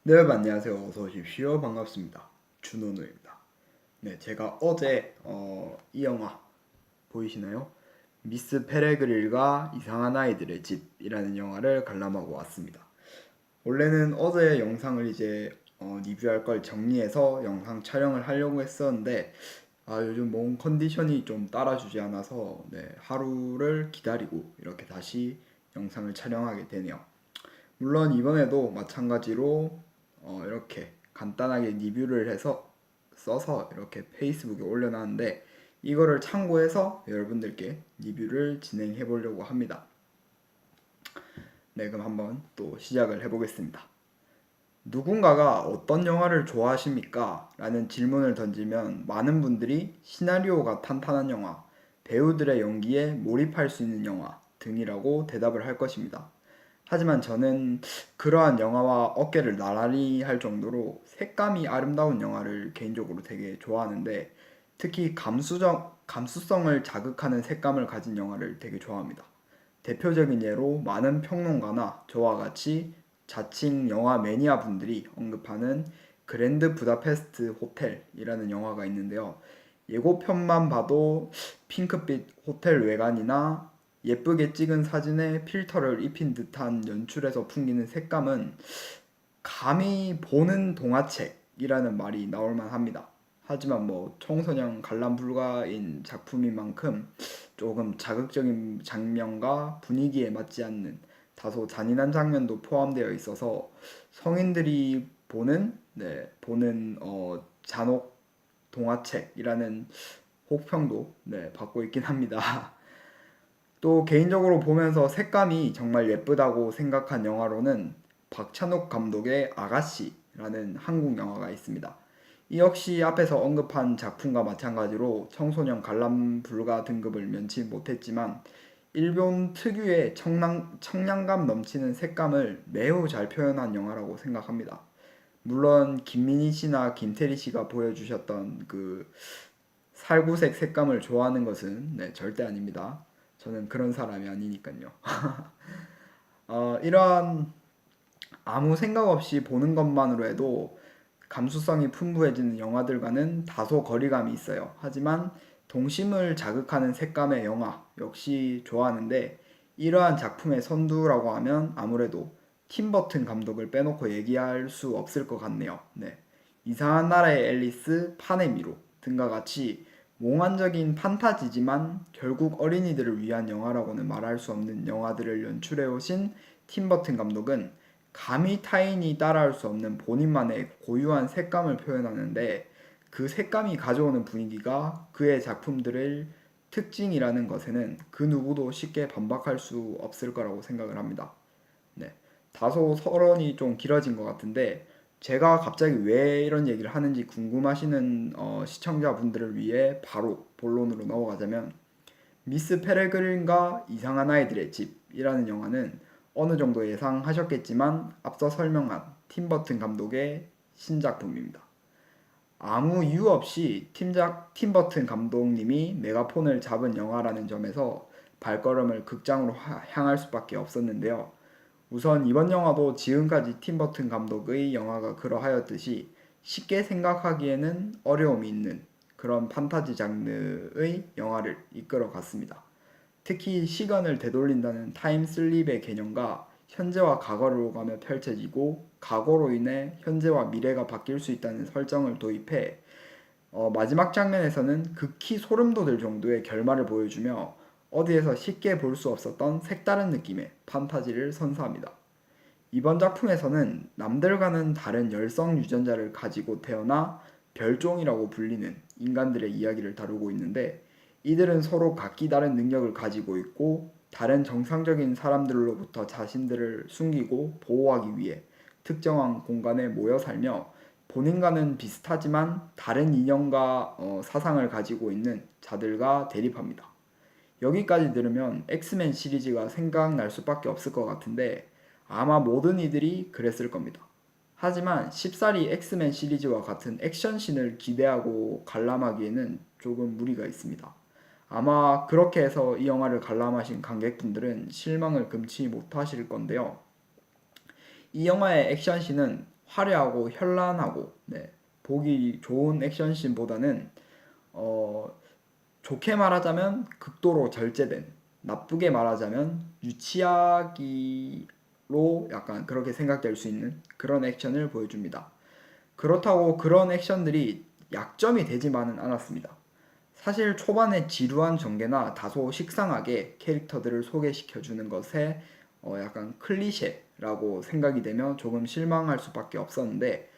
네, 여러분 안녕하세요. 어서 오십시오. 반갑습니다. 준호누입니다. 네, 제가 어제 이 영화 보이시나요? 미스 페레그릴과 이상한 아이들의 집이라는 영화를 관람하고 왔습니다. 원래는 어제 영상을 이제 리뷰할 걸 정리해서 영상 촬영을 하려고 했었는데 요즘 몸 컨디션이 좀 따라주지 않아서 하루를 기다리고 이렇게 다시 영상을 촬영하게 되네요. 물론 이번에도 마찬가지로 이렇게 간단하게 리뷰를 해서 써서 이렇게 페이스북에 올려놨는데 이거를 참고해서 여러분들께 리뷰를 진행해 보려고 합니다. 네, 그럼 한번 또 시작을 해보겠습니다. 누군가가 어떤 영화를 좋아하십니까? 라는 질문을 던지면 많은 분들이 시나리오가 탄탄한 영화, 배우들의 연기에 몰입할 수 있는 영화 등이라고 대답을 할 것입니다. 하지만 저는 그러한 영화와 어깨를 나란히 할 정도로 색감이 아름다운 영화를 개인적으로 되게 좋아하는데 특히 감수성을 자극하는 색감을 가진 영화를 되게 좋아합니다. 대표적인 예로 많은 평론가나 저와 같이 자칭 영화 매니아 분들이 언급하는 그랜드 부다페스트 호텔이라는 영화가 있는데요. 예고편만 봐도 핑크빛 호텔 외관이나 예쁘게 찍은 사진에 필터를 입힌 듯한 연출에서 풍기는 색감은 감히 보는 동화책이라는 말이 나올 만합니다. 하지만 뭐 청소년 관람 불가인 작품인 만큼 조금 자극적인 장면과 분위기에 맞지 않는 다소 잔인한 장면도 포함되어 있어서 성인들이 보는 잔혹 동화책이라는 혹평도 받고 있긴 합니다. 또 개인적으로 보면서 색감이 정말 예쁘다고 생각한 영화로는 박찬욱 감독의 아가씨라는 한국 영화가 있습니다. 이 역시 앞에서 언급한 작품과 마찬가지로 청소년 관람 불가 등급을 면치 못했지만 일본 특유의 청량감 넘치는 색감을 매우 잘 표현한 영화라고 생각합니다. 물론 김민희 씨나 김태리 씨가 보여주셨던 그 살구색 색감을 좋아하는 것은 절대 아닙니다. 저는 그런 사람이 아니니까요. 이러한 아무 생각 없이 보는 것만으로 해도 감수성이 풍부해지는 영화들과는 다소 거리감이 있어요. 하지만 동심을 자극하는 색감의 영화 역시 좋아하는데 이러한 작품의 선두라고 하면 아무래도 팀버튼 감독을 빼놓고 얘기할 수 없을 것 같네요. 네. 이상한 나라의 앨리스, 판의 미로 등과 같이 몽환적인 판타지지만 결국 어린이들을 위한 영화라고는 말할 수 없는 영화들을 연출해 오신 팀버튼 감독은 감히 타인이 따라할 수 없는 본인만의 고유한 색감을 표현하는데 그 색감이 가져오는 분위기가 그의 작품들의 특징이라는 것에는 그 누구도 쉽게 반박할 수 없을 거라고 생각을 합니다. 네. 다소 서론이 좀 길어진 것 같은데 제가 갑자기 왜 이런 얘기를 하는지 궁금하시는 시청자분들을 위해 바로 본론으로 넘어가자면 미스 페레그린과 이상한 아이들의 집이라는 영화는 어느 정도 예상하셨겠지만 앞서 설명한 팀버튼 감독의 신작품입니다. 아무 이유 없이 팀버튼 감독님이 메가폰을 잡은 영화라는 점에서 발걸음을 극장으로 향할 수밖에 없었는데요. 우선 이번 영화도 지금까지 팀버튼 감독의 영화가 그러하였듯이 쉽게 생각하기에는 어려움이 있는 그런 판타지 장르의 영화를 이끌어 갔습니다. 특히 시간을 되돌린다는 타임슬립의 개념과 현재와 과거를 오가며 펼쳐지고 과거로 인해 현재와 미래가 바뀔 수 있다는 설정을 도입해 마지막 장면에서는 극히 소름 돋을 정도의 결말을 보여주며 어디에서 쉽게 볼 수 없었던 색다른 느낌의 판타지를 선사합니다. 이번 작품에서는 남들과는 다른 열성 유전자를 가지고 태어나 별종이라고 불리는 인간들의 이야기를 다루고 있는데 이들은 서로 각기 다른 능력을 가지고 있고 다른 정상적인 사람들로부터 자신들을 숨기고 보호하기 위해 특정한 공간에 모여 살며 본인과는 비슷하지만 다른 이념과 사상을 가지고 있는 자들과 대립합니다. 여기까지 들으면 엑스맨 시리즈가 생각날 수밖에 없을 것 같은데 아마 모든 이들이 그랬을 겁니다. 하지만 쉽사리 엑스맨 시리즈와 같은 액션씬을 기대하고 관람하기에는 조금 무리가 있습니다. 아마 그렇게 해서 이 영화를 관람하신 관객분들은 실망을 금치 못하실 건데요. 이 영화의 액션씬은 화려하고 현란하고 보기 좋은 액션씬보다는 어, 좋게 말하자면 극도로 절제된, 나쁘게 말하자면 유치하기로 약간 그렇게 생각될 수 있는 그런 액션을 보여줍니다. 그렇다고 그런 액션들이 약점이 되지만은 않았습니다. 사실 초반에 지루한 전개나 다소 식상하게 캐릭터들을 소개시켜주는 것에 약간 클리셰라고 생각이 되며 조금 실망할 수밖에 없었는데,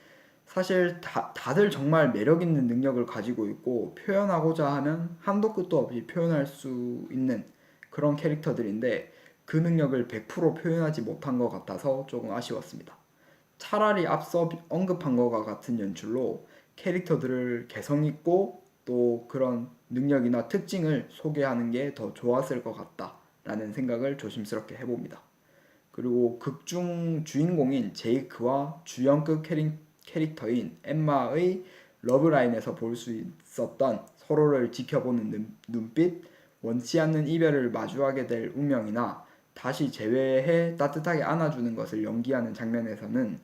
사실 다들 정말 매력 있는 능력을 가지고 있고 표현하고자 하면 한도 끝도 없이 표현할 수 있는 그런 캐릭터들인데, 그 능력을 100% 표현하지 못한 것 같아서 조금 아쉬웠습니다. 차라리 앞서 언급한 것과 같은 연출로 캐릭터들을 개성있고 또 그런 능력이나 특징을 소개하는 게 더 좋았을 것 같다라는 생각을 조심스럽게 해봅니다. 그리고 극중 주인공인 제이크와 주연급 캐릭터인 엠마의 러브라인에서 볼 수 있었던 서로를 지켜보는 눈빛, 원치 않는 이별을 마주하게 될 운명이나 다시 재회해 따뜻하게 안아주는 것을 연기하는 장면에서는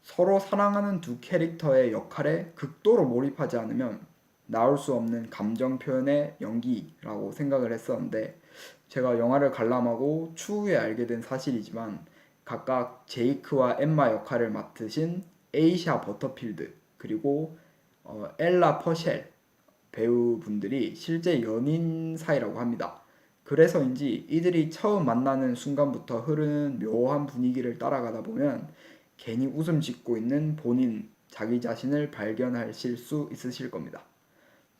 서로 사랑하는 두 캐릭터의 역할에 극도로 몰입하지 않으면 나올 수 없는 감정 표현의 연기라고 생각을 했었는데, 제가 영화를 관람하고 추후에 알게 된 사실이지만 각각 제이크와 엠마 역할을 맡으신 에이샤 버터필드 그리고 엘라 퍼셸 배우분들이 실제 연인 사이라고 합니다. 그래서인지 이들이 처음 만나는 순간부터 흐르는 묘한 분위기를 따라가다 보면 괜히 웃음 짓고 있는 본인, 자기 자신을 발견하실 수 있으실 겁니다.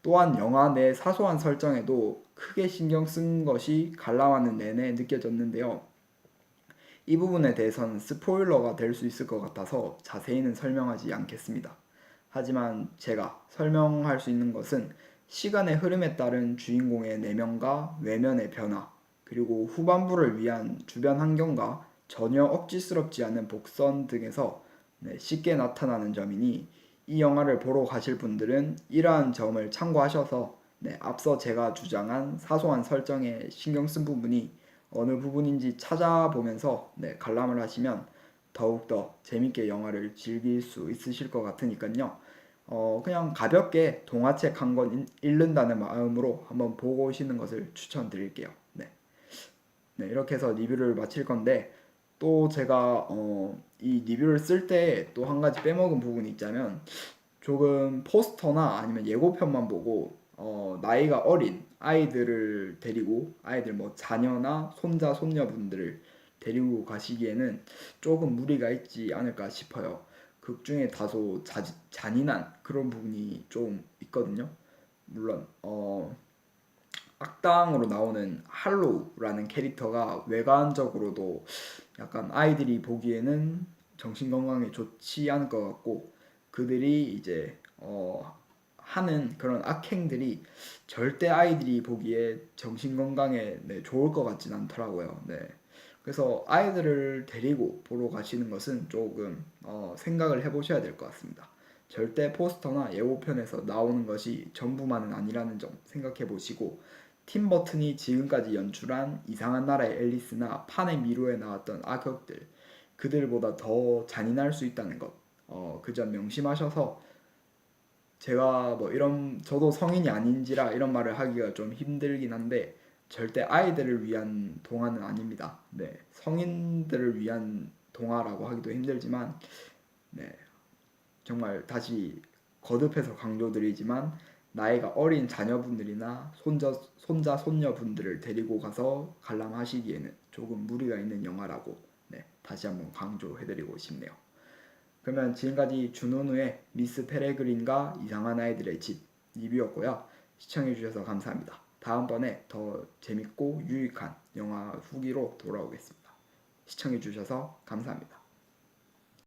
또한 영화 내 사소한 설정에도 크게 신경 쓴 것이 관람하는 내내 느껴졌는데요. 이 부분에 대해서는 스포일러가 될 수 있을 것 같아서 자세히는 설명하지 않겠습니다. 하지만 제가 설명할 수 있는 것은 시간의 흐름에 따른 주인공의 내면과 외면의 변화, 그리고 후반부를 위한 주변 환경과 전혀 억지스럽지 않은 복선 등에서 쉽게 나타나는 점이니, 이 영화를 보러 가실 분들은 이러한 점을 참고하셔서 앞서 제가 주장한 사소한 설정에 신경 쓴 부분이 어느 부분인지 찾아보면서 관람을 하시면 더욱더 재밌게 영화를 즐길 수 있으실 것 같으니까요. 그냥 가볍게 동화책 한 권 읽는다는 마음으로 한번 보고 오시는 것을 추천드릴게요. 이렇게 해서 리뷰를 마칠 건데, 또 제가 이 리뷰를 쓸 때 또 한 가지 빼먹은 부분이 있자면, 조금 포스터나 아니면 예고편만 보고 나이가 어린 아이들을 데리고, 아이들 뭐 자녀나 손자 손녀분들을 데리고 가시기에는 조금 무리가 있지 않을까 싶어요. 극 중에 다소 잔인한 그런 부분이 좀 있거든요. 물론 악당으로 나오는 할로우라는 캐릭터가 외관적으로도 약간 아이들이 보기에는 정신건강에 좋지 않을 것 같고, 그들이 이제 하는 그런 악행들이 절대 아이들이 보기에 정신건강에 좋을 것 같진 않더라고요. 그래서 아이들을 데리고 보러 가시는 것은 조금 생각을 해보셔야 될 것 같습니다. 절대 포스터나 예고편에서 나오는 것이 전부만은 아니라는 점 생각해 보시고, 팀 버튼이 지금까지 연출한 이상한 나라의 앨리스나 판의 미로에 나왔던 악역들, 그들보다 더 잔인할 수 있다는 것, 그 점 명심하셔서, 제가 뭐 이런, 저도 성인이 아닌지라 이런 말을 하기가 좀 힘들긴 한데 절대 아이들을 위한 동화는 아닙니다. 성인들을 위한 동화라고 하기도 힘들지만, 네, 정말 다시 거듭해서 강조드리지만 나이가 어린 자녀분들이나 손자 손녀분들을 데리고 가서 관람하시기에는 조금 무리가 있는 영화라고 다시 한번 강조해드리고 싶네요. 그러면 지금까지 준호누의 미스 페레그린과 이상한 아이들의 집 리뷰였고요. 시청해주셔서 감사합니다. 다음번에 더 재밌고 유익한 영화 후기로 돌아오겠습니다. 시청해주셔서 감사합니다.